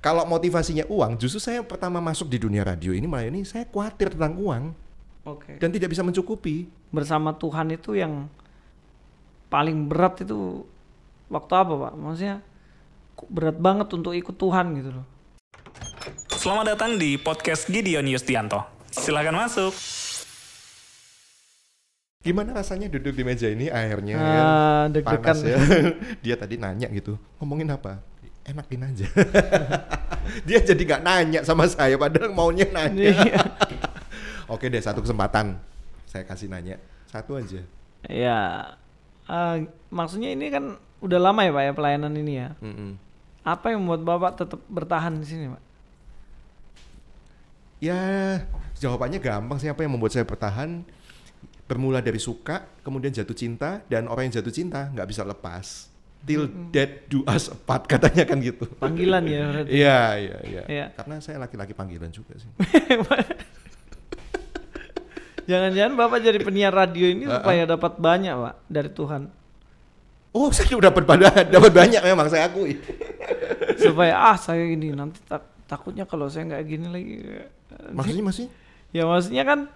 Kalau motivasinya uang, justru saya pertama masuk di dunia radio ini malah ini saya khawatir tentang uang. Oke. Dan tidak bisa mencukupi. Bersama Tuhan itu yang paling berat itu waktu apa, Pak? Maksudnya kok berat banget untuk ikut Tuhan gitu loh. Selamat datang di podcast Gideon Yustianto. Silakan masuk. Gimana rasanya duduk di meja ini akhirnya deg-degan panas ya. Dia tadi nanya gitu, ngomongin apa? Enakin aja. Dia jadi gak nanya sama saya padahal maunya nanya. Oke deh, satu kesempatan saya kasih nanya. Satu aja. Ya, maksudnya ini kan udah lama ya Pak ya pelayanan ini ya. Apa yang membuat Bapak tetap bertahan di sini Pak? Ya, jawabannya gampang sih. Apa yang membuat saya bertahan? Bermula dari suka, kemudian jatuh cinta, dan orang yang jatuh cinta nggak bisa lepas. Till death do us apart, katanya kan gitu. Panggilan ya berarti. Iya. Karena saya laki-laki panggilan juga sih. Jangan-jangan Bapak jadi penyiar radio ini supaya dapat banyak Pak dari Tuhan. Oh, saya udah dapat banyak memang, saya akui. Supaya saya ini nanti takutnya kalau saya nggak gini lagi. Maksudnya? Ya maksudnya kan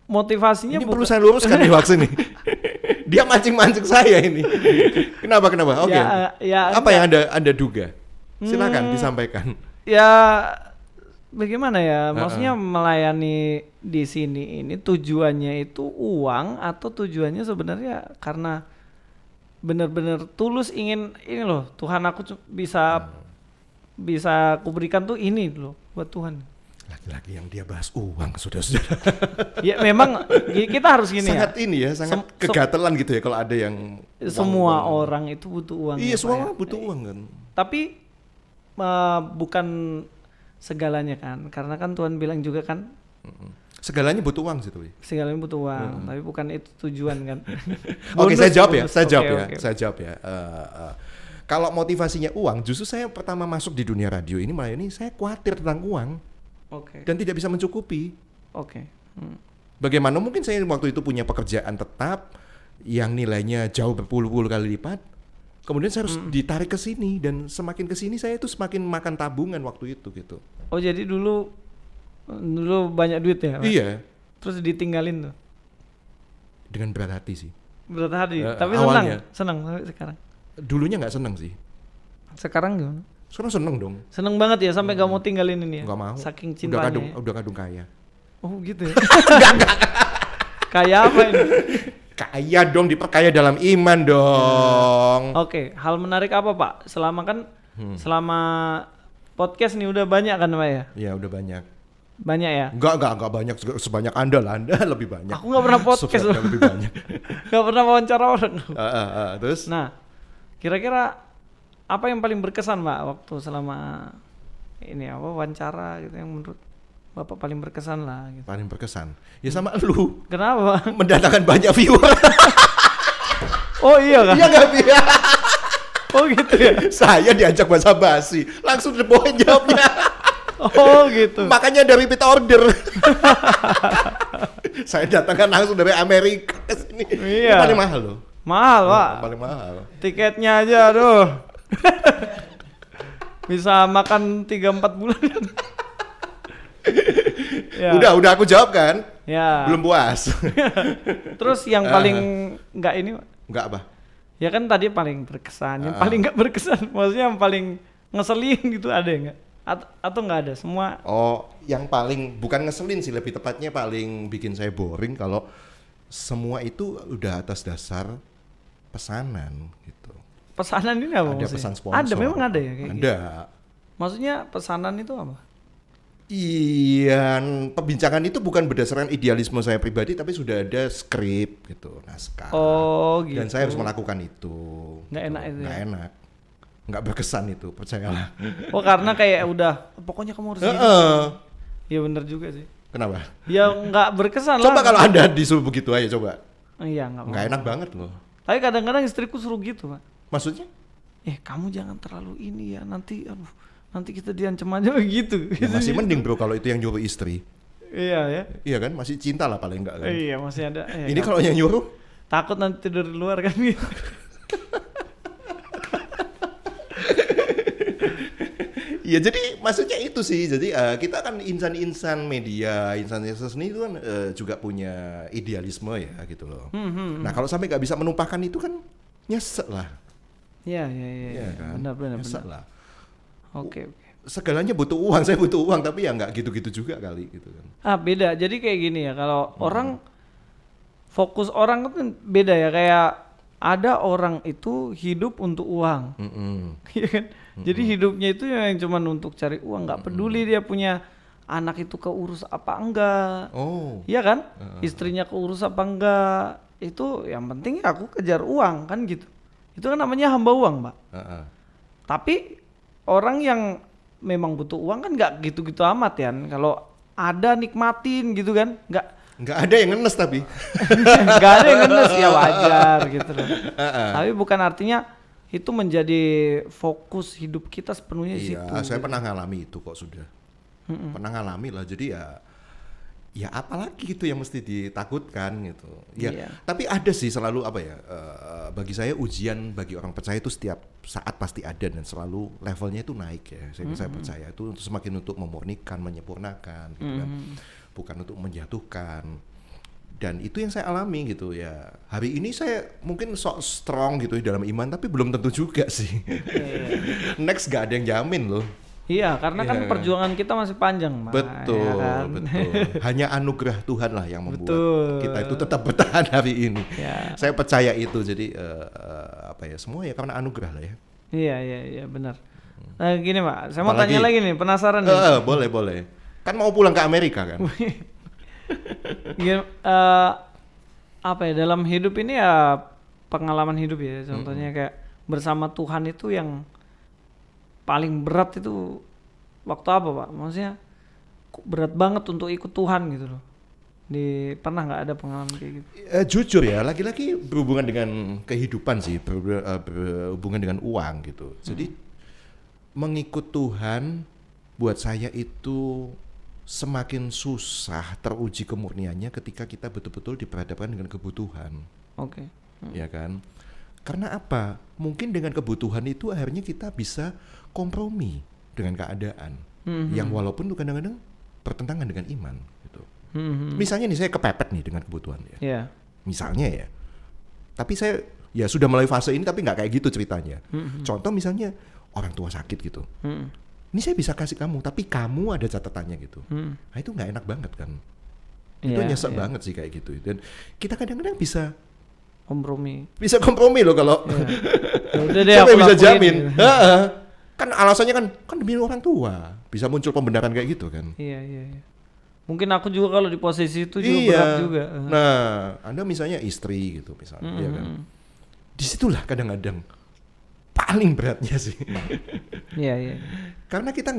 motivasinya ini perlu saya luruskan di waktu ini. Dia mancing-mancing saya ini. Kenapa? Oke. Apa yang Anda duga? Silakan disampaikan. Ya bagaimana ya? Maksudnya melayani di sini ini tujuannya itu uang atau tujuannya sebenarnya karena benar-benar tulus ingin ini loh, Tuhan aku bisa kuberikan tuh ini loh buat Tuhan. Laki-laki yang dia bahas uang, saudara-saudara. Ya memang kita harus gini sangat ya. Ini ya, sangat kegatelan gitu ya kalau ada yang semua orang itu butuh uang. Iya, semua orang butuh uang kan. Tapi bukan segalanya kan, karena kan Tuhan bilang juga kan. Segalanya butuh uang sih tuh. Segalanya butuh uang, tapi bukan itu tujuan kan. Oke, saya jawab ya. Kalau motivasinya uang, justru saya pertama masuk di dunia radio ini malah ini saya khawatir tentang uang. Dan tidak bisa mencukupi. Bagaimana mungkin saya waktu itu punya pekerjaan tetap yang nilainya jauh berpuluh-puluh kali lipat. Kemudian saya harus ditarik ke sini dan semakin ke sini saya itu semakin makan tabungan waktu itu gitu. Oh, jadi dulu banyak duit ya? Iya. Terus ditinggalin tuh. Dengan berat hati sih. Berat hati. Tapi senang sampai sekarang. Dulunya nggak senang sih. Sekarang gimana? Sekarang seneng dong. Seneng banget ya sampai gak mau tinggalin ini ya? Gak mau. Saking cintanya. Udah kadung kaya. Oh gitu ya? Enggak. Kaya apa ini? Kaya dong, diperkaya dalam iman dong. Oke, hal menarik apa Pak? Selama podcast nih udah banyak kan Pak ya? Iya udah banyak. Banyak ya? Enggak banyak sebanyak Anda lah, Anda lebih banyak. Aku gak pernah podcast loh. Lebih banyak. Gak pernah wawancara orang. Terus? Nah, kira-kira apa yang paling berkesan Pak waktu selama ini wawancara gitu yang menurut Bapak paling berkesan lah gitu. Paling berkesan? Ya sama lu. Kenapa? Mendatangkan banyak viewer. Oh iya kan? Iya gak bisa. Oh gitu ya? Saya diajak basa-basi, langsung the point jawabnya. Oh gitu. Makanya ada repeat order. Saya datangkan langsung dari Amerika ke sini. Iya. Itu paling mahal loh. Mahal Pak. Paling mahal. Tiketnya aja aduh. Bisa makan 3-4 bulan. Ya. Udah aku jawab kan? Ya. Belum puas. Terus yang paling enggak ini Pak? Enggak apa? Ya kan tadi paling berkesan, yang paling enggak berkesan. Maksudnya yang paling ngeselin gitu ada enggak? Atau enggak ada semua? Oh, yang paling bukan ngeselin sih, lebih tepatnya paling bikin saya boring kalau semua itu udah atas dasar pesanan gitu. Pesanan ini apa maksudnya? Ada pesan sponsor. Ada, memang ada ya kayak ada. Gitu? Maksudnya pesanan itu apa? Iya, pembincangan itu bukan berdasarkan idealisme saya pribadi, tapi sudah ada skrip gitu, naskah. Oh gitu. Dan saya harus melakukan itu. Nggak enak itu. Nggak enak. Nggak berkesan itu, percayalah. Oh karena kayak udah, pokoknya kamu harus gini. Iya bener juga sih. Kenapa? Ya nggak berkesan lah. Coba kalau Anda disuruh begitu aja coba. Iya nggak enak banget loh. Tapi kadang-kadang istriku suruh gitu Pak. Maksudnya? Kamu jangan terlalu ini ya, nanti kita diancam aja begitu. Ya, masih mending bro kalau itu yang nyuruh istri. Iya ya. Iya kan, masih cinta lah paling enggak kan. Iya masih ada. Ini kalau yang nyuruh? Takut nanti tidur di luar kan gitu. Ya jadi maksudnya itu sih. Jadi kita kan insan-insan media, insan-insan seni itu kan juga punya idealisme ya gitu loh. Nah kalau sampai nggak bisa menumpahkan itu kan nyesek lah. Iya, kan? Benar. Nyesek lah. Oke. Segalanya butuh uang, saya butuh uang, tapi ya nggak gitu-gitu juga kali gitu kan. Beda. Jadi kayak gini ya, kalau orang fokus orang kan beda ya, kayak ada orang itu hidup untuk uang. Iya kan? Jadi hidupnya itu yang cuman untuk cari uang, nggak peduli dia punya anak itu keurus apa enggak. Iya kan? Istrinya keurus apa enggak. Itu yang penting aku kejar uang kan gitu. Itu kan namanya hamba uang, Mbak. Tapi orang yang memang butuh uang kan nggak gitu-gitu amat ya. Kalau ada nikmatin gitu kan, nggak ada yang ngenes tapi. Nggak ada yang ngenes ya wajar gitu loh. Tapi bukan artinya itu menjadi fokus hidup kita sepenuhnya di situ. Iya, saya pernah ngalami itu kok sudah. Pernah ngalami lah. Jadi ya apalagi gitu yang mesti ditakutkan gitu. Ya, tapi ada sih selalu apa ya? Bagi saya ujian bagi orang percaya itu setiap saat pasti ada dan selalu levelnya itu naik ya. Saya percaya itu semakin untuk memurnikan, menyempurnakan gitu kan. Bukan untuk menjatuhkan. Dan itu yang saya alami gitu ya. Hari ini saya mungkin sok strong gitu dalam iman, tapi belum tentu juga sih. Next gak ada yang jamin loh. Iya, karena kan perjuangan kita masih panjang, Mbak. Betul, ya kan? Betul. Hanya anugerah Tuhan lah yang membuat kita itu tetap bertahan hari ini. Saya percaya itu. Jadi semua ya karena anugerah lah ya. Iya, benar. Nah, gini, Pak. Saya mau tanya lagi nih, penasaran nih. Boleh. Kan mau pulang ke Amerika kan? Dalam hidup ini ya pengalaman hidup ya, contohnya kayak bersama Tuhan itu yang paling berat itu waktu apa, Pak? Maksudnya berat banget untuk ikut Tuhan gitu loh. Pernah nggak ada pengalaman kayak gitu? Jujur ya, lagi-lagi berhubungan dengan kehidupan sih, berhubungan dengan uang gitu. Jadi mengikut Tuhan buat saya itu semakin susah teruji kemurniannya ketika kita betul-betul diperhadapkan dengan kebutuhan. Ya kan? Karena apa? Mungkin dengan kebutuhan itu akhirnya kita bisa kompromi dengan keadaan yang walaupun itu kadang-kadang bertentangan dengan iman gitu. Misalnya nih saya kepepet nih dengan kebutuhan ya. Misalnya ya. Tapi saya ya sudah mulai fase ini tapi nggak kayak gitu ceritanya. Contoh misalnya orang tua sakit gitu. Ini saya bisa kasih kamu, tapi kamu ada catatannya gitu. Nah itu nggak enak banget kan. Itu nyesek banget sih kayak gitu. Dan kita kadang-kadang bisa kompromi loh kalau. Udah deh, siapa yang bisa jamin? Gitu. Kan alasannya kan demi orang tua. Bisa muncul pembenaran kayak gitu kan. Iya. Mungkin aku juga kalau di posisi itu juga berat juga. Nah, Anda misalnya istri gitu misalnya, ya kan. Disitulah kadang-kadang paling beratnya sih. Iya. Karena kita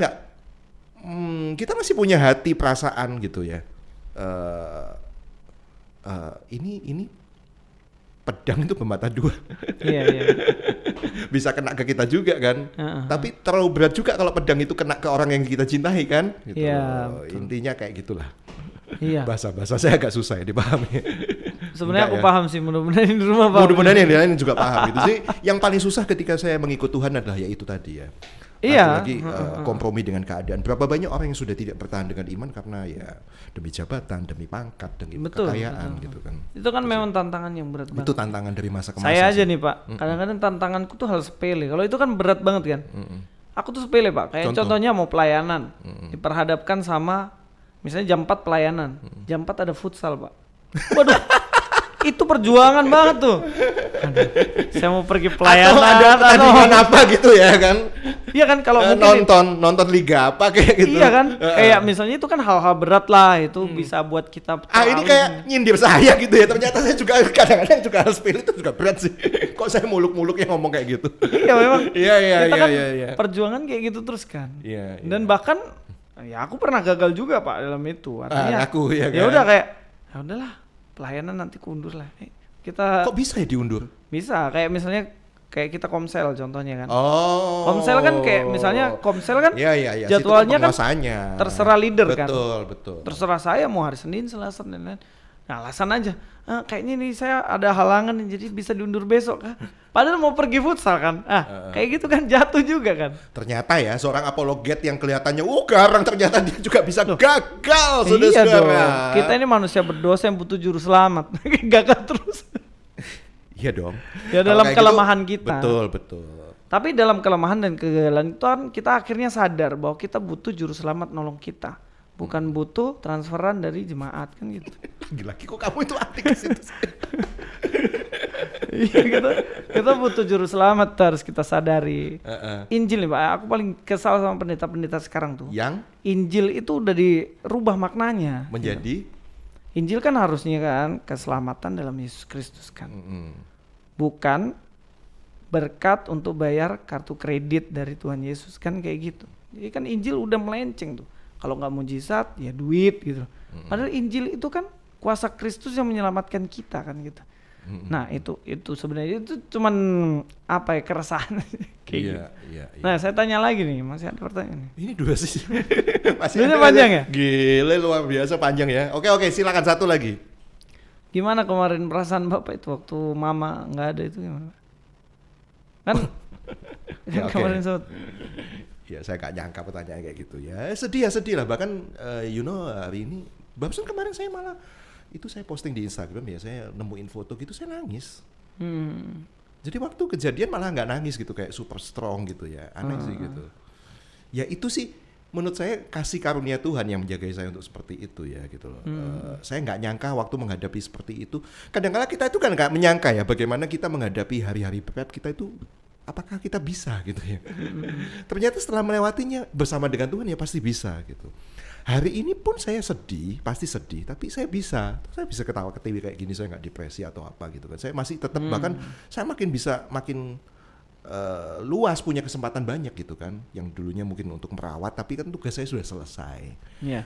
kita masih punya hati perasaan gitu ya. Ini pedang itu bermata dua. Iya. Bisa kena ke kita juga kan. Tapi terlalu berat juga kalau pedang itu kena ke orang yang kita cintai kan. Gitu. Intinya kayak gitulah. Iya. Bahasa saya agak susah ya dipahami. Sebenarnya aku paham sih, mudah-mudahan di rumah paham. Mudah-mudahan yang lain juga paham gitu sih. Yang paling susah ketika saya mengikut Tuhan adalah ya itu tadi ya. Lagi kompromi dengan keadaan. Berapa banyak orang yang sudah tidak bertahan dengan iman karena ya demi jabatan, demi pangkat, demi kekayaan gitu kan. Itu kan memang tantangan yang berat banget. Itu tantangan dari masa ke masa. Saya aja nih Pak, kadang-kadang tantanganku tuh hal sepele. Kalau itu kan berat banget kan. Aku tuh sepele Pak, kayak contohnya mau pelayanan. Diperhadapkan sama misalnya jam 4 pelayanan. Jam 4 ada futsal Pak. Waduh. Itu perjuangan banget tuh. Aduh, saya mau pergi pelayanan atau ada pertandingan apa gitu ya kan. Iya kan kalau mungkin nonton liga apa kayak gitu. Iya kan kayak misalnya itu kan hal-hal berat lah. Itu bisa buat kita ini kayak nyindir saya gitu ya. Ternyata saya juga kadang-kadang juga hal sepele itu juga berat sih. Kok saya muluk-muluk yang ngomong kayak gitu. Iya memang. Iya. Perjuangan kayak gitu terus kan. Iya. Dan bahkan ya aku pernah gagal juga Pak dalam itu. Artinya ya udah kayak ya udahlah, pelayanan nanti kundur lah. Kita kok bisa ya diundur? Bisa, kayak misalnya kayak kita komsel contohnya kan. Komsel kan kayak misalnya komsel kan jadwalnya kan terserah leader kan. Betul. Terserah saya mau hari Senin, Selasa dan lain-lain. Nah, alasan aja. Kayaknya nih saya ada halangan jadi bisa diundur besok kah? Padahal mau pergi futsal kan. Kayak gitu kan jatuh juga kan. Ternyata ya seorang apologet yang kelihatannya garang ternyata dia juga bisa gagal, Iya dong. Kita ini manusia berdosa yang butuh juru selamat. Gagal terus. Iya dong. Ya dalam kelemahan gitu, kita. Betul. Tapi dalam kelemahan dan kegagalan itu kan kita akhirnya sadar bahwa kita butuh juru selamat nolong kita. Bukan butuh transferan dari jemaat kan gitu. Lagi-lagi kok kamu itu arti ke situ. Iya, kita butuh juru selamat, harus kita sadari. Injil nih Pak, aku paling kesal sama pendeta-pendeta sekarang tuh. Yang Injil itu udah dirubah maknanya. Menjadi? Gitu. Injil kan harusnya kan keselamatan dalam Yesus Kristus kan. Bukan berkat untuk bayar kartu kredit dari Tuhan Yesus kan kayak gitu. Jadi kan Injil udah melenceng tuh. Kalau nggak mujizat ya duit gitu. Padahal Injil itu kan kuasa Kristus yang menyelamatkan kita kan gitu. Nah itu sebenarnya itu cuman apa ya, keresahan kayak iya. Nah saya tanya lagi nih, masih ada pertanyaan. Ini dua sih. Masih ada panjang ya? Gile, luar biasa panjang ya. Oke silakan satu lagi. Gimana kemarin perasaan Bapak itu waktu Mama nggak ada itu gimana? Kan kemarin sempat. Ya saya gak nyangka pertanyaan kayak gitu ya. Sedih lah, bahkan hari ini barusan kemarin saya malah itu saya posting di Instagram ya, saya nemuin foto gitu saya nangis. Jadi waktu kejadian malah nggak nangis gitu, kayak super strong gitu ya, aneh sih gitu. Ya itu sih menurut saya kasih karunia Tuhan yang menjaga saya untuk seperti itu ya gitu loh. Saya nggak nyangka waktu menghadapi seperti itu. Kadang-kadang kita itu kan nggak menyangka ya bagaimana kita menghadapi hari-hari berat kita itu. Apakah kita bisa gitu ya? Ternyata setelah melewatinya bersama dengan Tuhan ya pasti bisa gitu. Hari ini pun saya sedih, pasti sedih, tapi saya bisa ketawa-ketiwi kayak gini, saya nggak depresi atau apa gitu kan. Saya masih tetap bahkan saya makin luas, punya kesempatan banyak gitu kan. Yang dulunya mungkin untuk merawat, tapi kan tugas saya sudah selesai.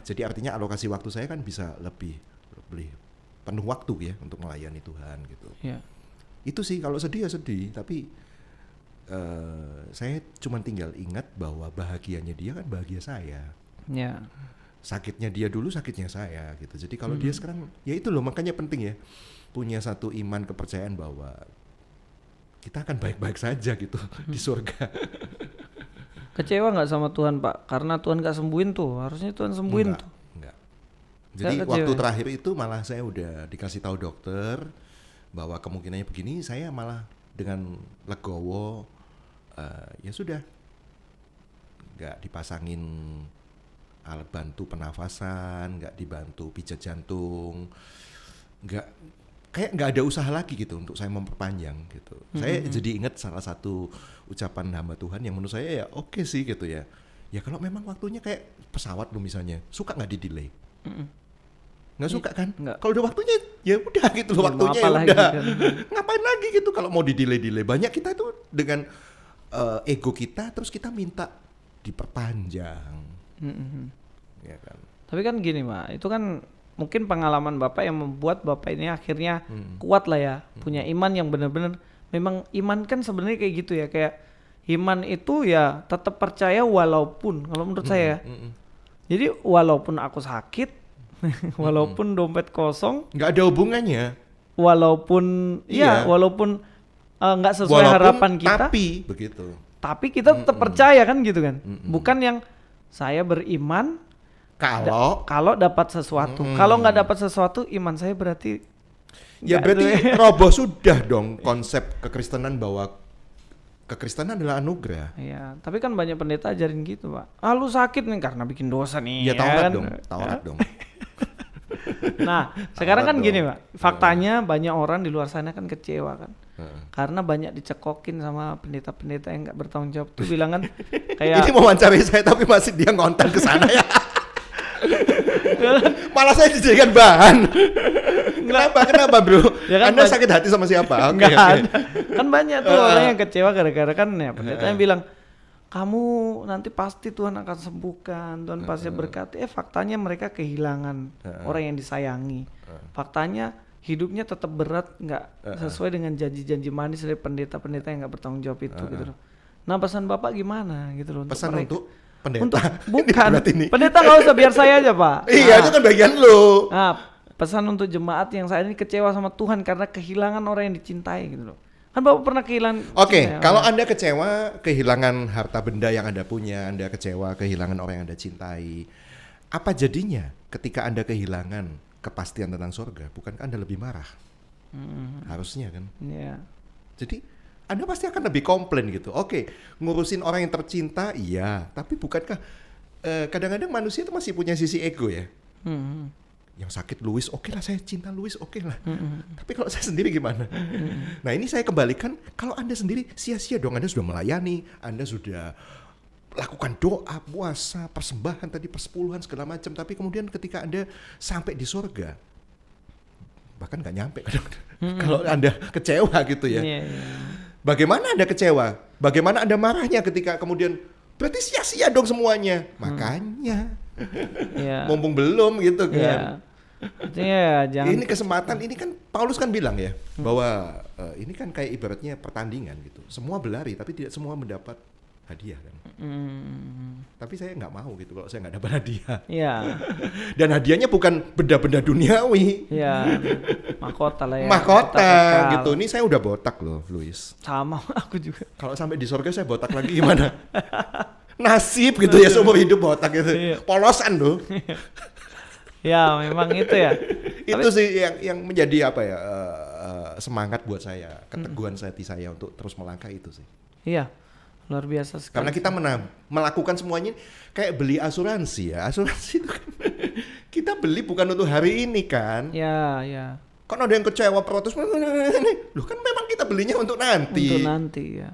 Jadi artinya alokasi waktu saya kan bisa lebih penuh waktu ya untuk melayani Tuhan gitu. Itu sih, kalau sedih ya sedih, tapi saya cuma tinggal ingat bahwa bahagianya dia kan bahagia saya. Sakitnya dia dulu sakitnya saya gitu. Jadi kalau dia sekarang, ya itu loh, makanya penting ya punya satu iman, kepercayaan bahwa kita akan baik-baik saja gitu di surga. Kecewa nggak sama Tuhan Pak? Karena Tuhan nggak sembuhin tuh, harusnya Tuhan sembuhin tuh. Enggak. Jadi waktu terakhir itu malah saya udah dikasih tahu dokter bahwa kemungkinannya begini, saya malah dengan legowo. Ya sudah, nggak dipasangin alat bantu pernafasan, nggak dibantu pijat jantung, kayak nggak ada usaha lagi gitu untuk saya memperpanjang gitu. Saya jadi ingat salah satu ucapan hamba Tuhan yang menurut saya ya oke sih gitu ya. Ya kalau memang waktunya kayak pesawat lo misalnya, suka nggak di-delay? Nggak suka kan? Kalau udah waktunya ya udah gitu loh, waktunya ya udah. Kan? Ngapain lagi gitu kalau mau di-delay? Banyak kita tuh dengan ego kita terus kita minta diperpanjang. Ya kan. Tapi kan gini Pak, itu kan mungkin pengalaman Bapak yang membuat Bapak ini akhirnya kuat lah ya, punya iman yang benar-benar, memang iman kan sebenarnya kayak gitu ya, kayak iman itu ya tetap percaya walaupun, kalau menurut saya. Jadi walaupun aku sakit, walaupun dompet kosong, nggak ada hubungannya. Walaupun walaupun nggak sesuai harapan kita, tapi kita tetap percaya kan gitu kan. Bukan yang saya beriman kalau dapat sesuatu, kalau nggak dapat sesuatu iman saya berarti ya berarti roboh sudah dong konsep kekristenan bahwa kekristenan adalah anugerah. Iya, tapi kan banyak pendeta ajarin gitu Pak. Lu sakit nih karena bikin dosa nih. Ya Taurat dong. Nah, sekarang kan gini Pak, faktanya banyak orang di luar sana kan kecewa kan. Karena banyak dicekokin sama pendeta-pendeta yang nggak bertanggung jawab tuh, bilang kan kayak ini mau wawancara saya tapi masih dia ngonten ke sana ya. Malah saya dijadikan bahan. Kenapa bro? Ya kan Anda sakit hati sama siapa? Nggak ada. Kan banyak tuh orang yang kecewa gara-gara kan ya pendetanya bilang kamu nanti pasti Tuhan akan sembuhkan, Tuhan pasti berkati. Faktanya mereka kehilangan orang yang disayangi. Faktanya hidupnya tetap berat, nggak sesuai dengan janji-janji manis dari pendeta-pendeta yang nggak bertanggung jawab itu gitu loh. Nah pesan Bapak gimana gitu loh? Pesan untuk pendeta? Bukan, pendeta nggak usah, biar saya aja Pak. Iya itu kan bagian lo. Nah pesan untuk jemaat yang saat ini kecewa sama Tuhan karena kehilangan orang yang dicintai gitu loh. Kan Bapak pernah kehilangan. Oke, kalau Anda kecewa kehilangan harta benda yang Anda punya, Anda kecewa kehilangan orang yang Anda cintai, apa jadinya ketika Anda kehilangan kepastian tentang surga? Bukankah Anda lebih marah? Harusnya kan. Iya. Jadi Anda pasti akan lebih komplain gitu. Oke, ngurusin orang yang tercinta, iya. Tapi bukankah kadang-kadang manusia itu masih punya sisi ego ya? Yang sakit Louis, oke lah saya cinta Louis, oke lah. Tapi kalau saya sendiri gimana? Nah ini saya kembalikan, kalau Anda sendiri sia-sia dong. Anda sudah melayani, Anda sudah lakukan doa, puasa, persembahan tadi, persepuluhan segala macam. Tapi kemudian ketika Anda sampai di surga, bahkan nggak nyampe kalau Anda kecewa gitu ya. Bagaimana Anda kecewa? Bagaimana Anda marahnya ketika kemudian berarti sia-sia dong semuanya. Makanya mumpung belum gitu kan. Jangan. Ini kesempatan, ini kan Paulus kan bilang ya bahwa ini kan kayak ibaratnya pertandingan gitu. Semua berlari tapi tidak semua mendapat hadiah kan. Tapi saya nggak mau gitu kalau saya nggak dapat hadiah. Dan hadiahnya bukan benda-benda duniawi. Mahkota lah ya. Mahkota gitu. Ini saya udah botak loh, Louis. Sama aku juga. Kalau sampai di surga saya botak lagi gimana? Nasib gitu ya, seumur hidup botak gitu. Polosan loh. Ya memang itu ya. Itu sih yang menjadi apa ya, semangat buat saya, keteguhan hati saya untuk terus melangkah itu sih. Iya, luar biasa sekali. Karena kita melakukan semuanya kayak beli asuransi ya. Asuransi itu kan kita beli bukan untuk hari ini kan. Ya. Kan ada yang kecewa protes, loh kan memang kita belinya untuk nanti. Untuk nanti ya.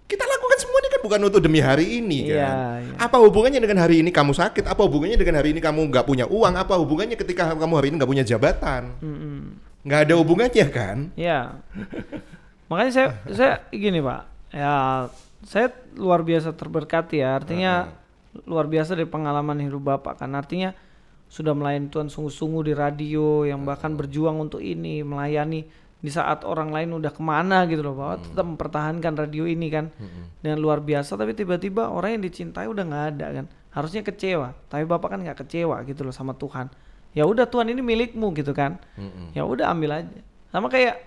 Kita lakukan semua ini kan bukan untuk demi hari ini kan. Iya. Apa hubungannya dengan hari ini kamu sakit? Apa hubungannya dengan hari ini kamu nggak punya uang? Apa hubungannya ketika kamu hari ini nggak punya jabatan? Nggak ada hubungannya kan? Iya. Makanya saya gini Pak. Ya saya luar biasa terberkati ya. Artinya luar biasa dari pengalaman hidup Bapak kan. Artinya sudah melayani Tuhan sungguh-sungguh di radio, yang bahkan berjuang untuk ini, melayani di saat orang lain udah kemana gitu loh, bahwa tetap mempertahankan radio ini kan dengan luar biasa. Tapi tiba-tiba orang yang dicintai udah nggak ada kan, harusnya kecewa, tapi Bapak kan nggak kecewa gitu loh sama Tuhan. Ya udah Tuhan ini milikmu gitu kan, ya udah ambil aja. Sama kayak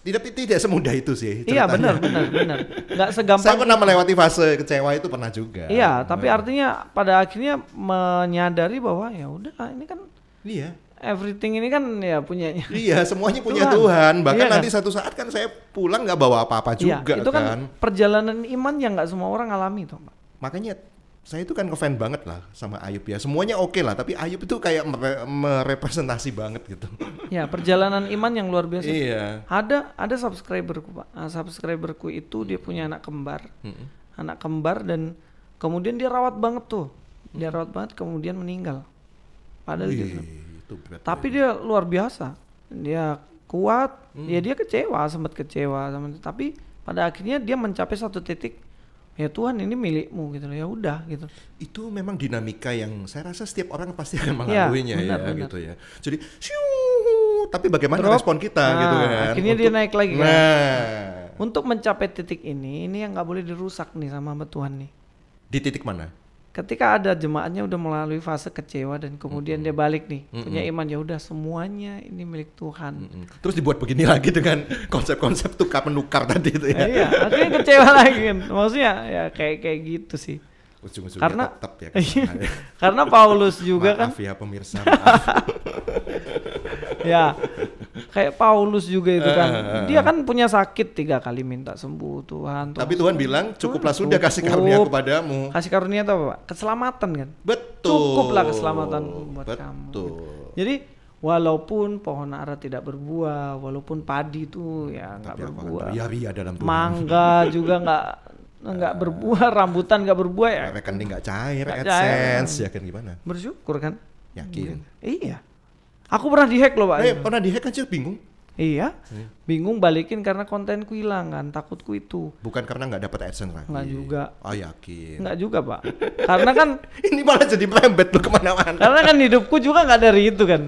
tidak semudah itu sih. Iya benar. Nggak segampang. Saya pernah melewati fase kecewa itu pernah juga. Iya, tapi artinya pada akhirnya menyadari bahwa ya udah ini kan. Iya. Everything ini kan ya punyanya. Iya, semuanya punya Tuhan. Bahkan nanti satu saat kan saya pulang nggak bawa apa-apa juga itu kan perjalanan iman yang nggak semua orang alami toh, Pak. Makanya saya itu kan ngefan banget lah sama Ayub ya. Semuanya oke lah, tapi Ayub itu kayak merepresentasi banget gitu. Ya, perjalanan iman yang luar biasa. Iya. Ada subscriberku, Pak. Subscriberku itu dia punya anak kembar. Anak kembar dan kemudian dia rawat banget tuh. Dia rawat banget kemudian meninggal. Padahal tapi dia luar biasa, dia kuat, dia kecewa, sempat kecewa, tapi pada akhirnya dia mencapai satu titik, ya Tuhan ini milikmu gitu loh, ya udah gitu. Itu memang dinamika yang saya rasa setiap orang pasti akan melaluinya benar. Gitu ya. Jadi, tapi bagaimana respon kita gitu kan? Akhirnya dia naik lagi kan. Untuk mencapai titik ini yang nggak boleh dirusak nih sama Tuhan nih. Di titik mana? Ketika ada jemaatnya udah melalui fase kecewa dan kemudian dia balik nih, punya iman, ya udah semuanya ini milik Tuhan. Terus dibuat begini lagi dengan konsep-konsep tukar menukar tadi itu ya. Iya, akhirnya kecewa lagi kan. Maksudnya ya kayak gitu sih. Ujung-ujungnya karena tetap ya. Karena Paulus juga maaf ya pemirsa. Maaf. Ya. Kayak Paulus juga itu kan, dia kan punya sakit 3 kali minta sembuh Tuhan. Tapi Tuhan bilang cukuplah sudah kasih karunia kepadamu. Kasih karunia itu apa Pak? Keselamatan kan? Betul. Cukuplah keselamatan buat kamu. Jadi walaupun pohon ara tidak berbuah, walaupun padi itu ya nggak berbuah, dalam Tuhan. Mangga juga nggak berbuah, rambutan nggak berbuah ya. Rekening nggak cair, AdSense ya kan gimana? Bersyukur kan? Yakin. Iya. Aku pernah dihack loh Pak. Pernah dihack aja bingung. Iya, bingung balikin karena kontenku hilang kan, takutku itu. Bukan karena nggak dapat AdSense lagi. Nggak juga. Oh yakin. Nggak juga Pak. Karena kan ini malah jadi merembet loh kemana-mana. Karena kan hidupku juga nggak dari itu kan.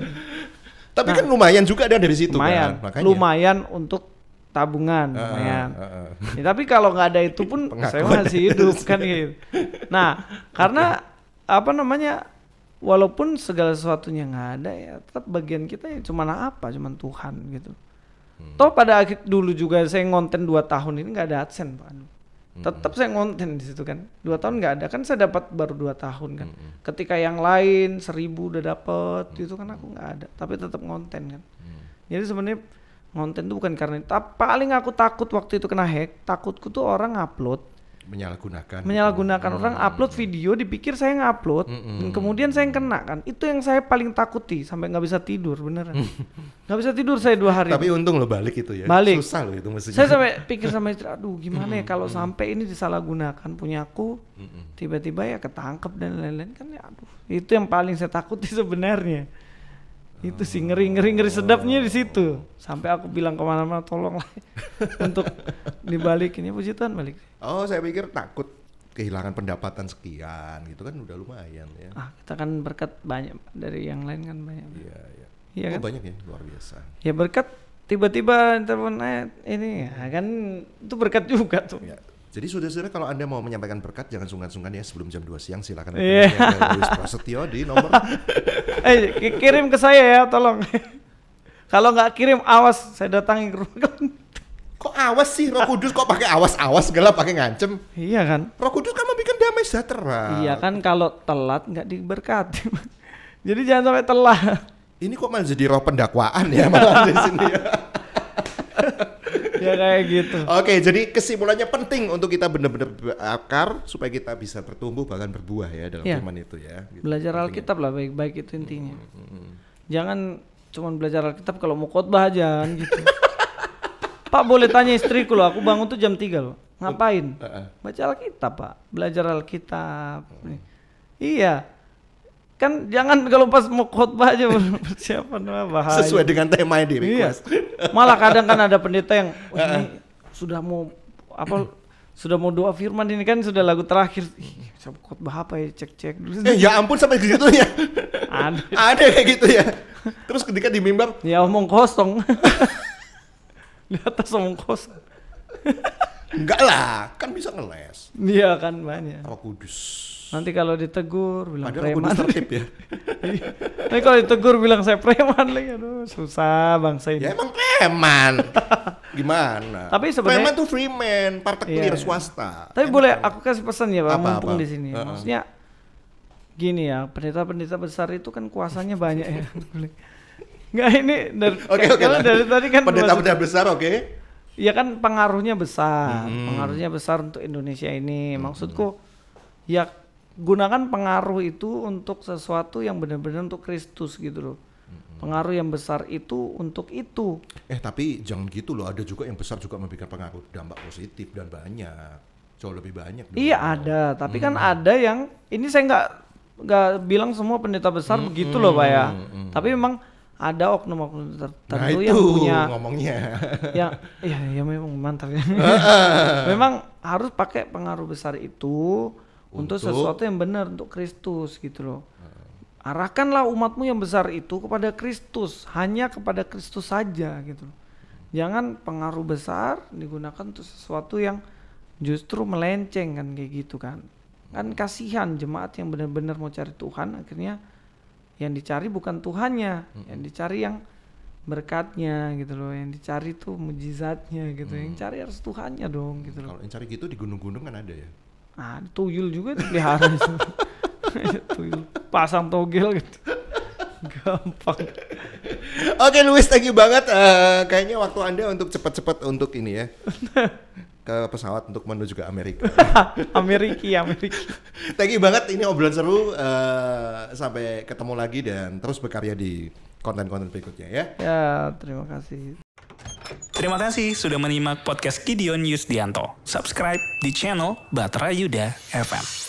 Tapi kan lumayan juga ada dari situ lumayan, kan. Makanya. Lumayan untuk tabungan, lumayan. Ya, tapi kalau nggak ada itu pun saya masih hidup kan gitu. Nah, karena apa namanya? walaupun segala sesuatunya nggak ada ya tetap bagian kita ya cuman Tuhan gitu. Toh pada akhir dulu juga saya ngonten 2 tahun ini nggak ada AdSense Pak. Tetap saya ngonten di situ kan. 2 tahun nggak ada kan, saya dapat baru 2 tahun kan. Ketika yang lain 1000 udah dapat itu kan aku nggak ada, tapi tetap ngonten kan. Jadi sebenarnya ngonten itu bukan karena itu. Paling aku takut waktu itu kena hack, takutku tuh orang upload menyalahgunakan orang upload video dipikir saya ngupload dan kemudian saya yang kena kan. Itu yang saya paling takuti sampai nggak bisa tidur beneran. Nggak bisa tidur saya 2 hari. Tapi untung lo balik itu ya. Susah lo itu mestinya. Saya sampai pikir sama istri, aduh gimana ya kalau sampai ini disalahgunakan punyaku, tiba-tiba ya ketangkep dan lain-lain kan ya aduh. Itu yang paling saya takuti sebenarnya. Itu sih ngeri sedapnya di situ. Sampai aku bilang kemana-mana tolonglah untuk dibalikin ya, puji Tuhan balik. Oh saya pikir takut kehilangan pendapatan sekian gitu kan, udah lumayan ya. Kita kan berkat banyak dari yang lain kan banyak. Iya kan? Banyak ya, luar biasa. Ya berkat tiba-tiba telepon ini ya kan itu berkat juga tuh. Ya. Jadi saudara-saudara kalau Anda mau menyampaikan berkat jangan sungkan-sungkan ya, sebelum jam 2 siang silakan Luis Prasetyo di nomor kirim ke saya ya tolong. Kalau nggak kirim awas saya datangi ke rumah. Kok awas sih, Roh Kudus kok pakai awas segala pakai ngancem. Iya kan? Roh Kudus kan membikin damai sejahtera. Iya kan, kalau telat nggak diberkati. Jadi jangan sampai telat. Ini kok malah jadi roh pendakwaan ya malah di sini ya. Ya kayak gitu. Oke, jadi kesimpulannya penting untuk kita benar-benar berakar supaya kita bisa bertumbuh bahkan berbuah ya dalam firman itu ya. Gitu. Belajar Alkitab lah baik-baik itu intinya. Jangan cuma belajar Alkitab kalau mau khotbah aja kan gitu. Pak boleh tanya istriku loh, aku bangun tuh jam 3 loh. Ngapain? Baca Alkitab Pak, belajar Alkitab. Iya. Kan jangan kalau pas mau khotbah aja persiapan bahaya. Sesuai dengan tema yang di request. Iya. Malah kadang kan ada pendeta yang ini sudah mau doa firman ini kan sudah lagu terakhir. Saya khotbah apa ya, cek dulu. Ya ampun sampai gitu ya. Ada kayak gitu ya. Terus ketika di mimbar ya omong kosong. Di atas omong kosong. Enggak lah, kan bisa ngeles. Iya kan banyak. Roh Kudus. Nanti kalau ditegur bilang padahal preman. Roh Kudus tertib ya. Nanti kalau ditegur bilang saya preman lagi, aduh susah bangsa ini. Ya emang preman. Gimana? Tapi sebenarnya preman tuh freeman, partikulir swasta. Tapi boleh aku kasih pesan ya Pak, mumpung di sini. Maksudnya gini ya, pendeta besar itu kan kuasanya banyak ya. Enggak ini dari tadi kan pendeta besar ya kan pengaruhnya besar. Pengaruhnya besar untuk Indonesia ini. Maksudku ya gunakan pengaruh itu untuk sesuatu yang benar-benar untuk Kristus gitu loh. Pengaruh yang besar itu untuk itu. Tapi jangan gitu loh, ada juga yang besar juga memberikan pengaruh dampak positif dan banyak. Jauh lebih banyak. Iya ada, tapi kan ada yang ini saya nggak bilang semua pendeta besar begitu loh Pak ya. Tapi memang ada oknum-oknum tertentu yang punya ngomongnya. Ya memang mantap ya. Memang harus pakai pengaruh besar itu untuk sesuatu yang benar untuk Kristus gitu loh. Arahkanlah umatmu yang besar itu kepada Kristus, hanya kepada Kristus saja gitu loh. Jangan pengaruh besar digunakan untuk sesuatu yang justru melenceng kan kayak gitu kan. Kan kasihan jemaat yang benar-benar mau cari Tuhan, akhirnya yang dicari bukan Tuhannya, yang dicari yang berkatnya gitu loh, yang dicari tuh mujizatnya gitu, yang cari harus Tuhannya dong gitu loh. Kalau yang cari gitu di gunung-gunung kan ada ya? Tuyul juga dipelihara itu. Tuyul, pasang togel gitu. Gampang. Oke Luis, thank you banget. Kayaknya waktu Anda untuk cepat-cepat untuk ini ya. Ke pesawat untuk menuju ke Amerika. Amerika. Thank you banget, ini obrolan seru. Sampai ketemu lagi dan terus berkarya di konten-konten berikutnya ya. Ya, terima kasih. Terima kasih sudah menyimak podcast Gideon Yusdianto. Subscribe di channel Batra Yuda FM.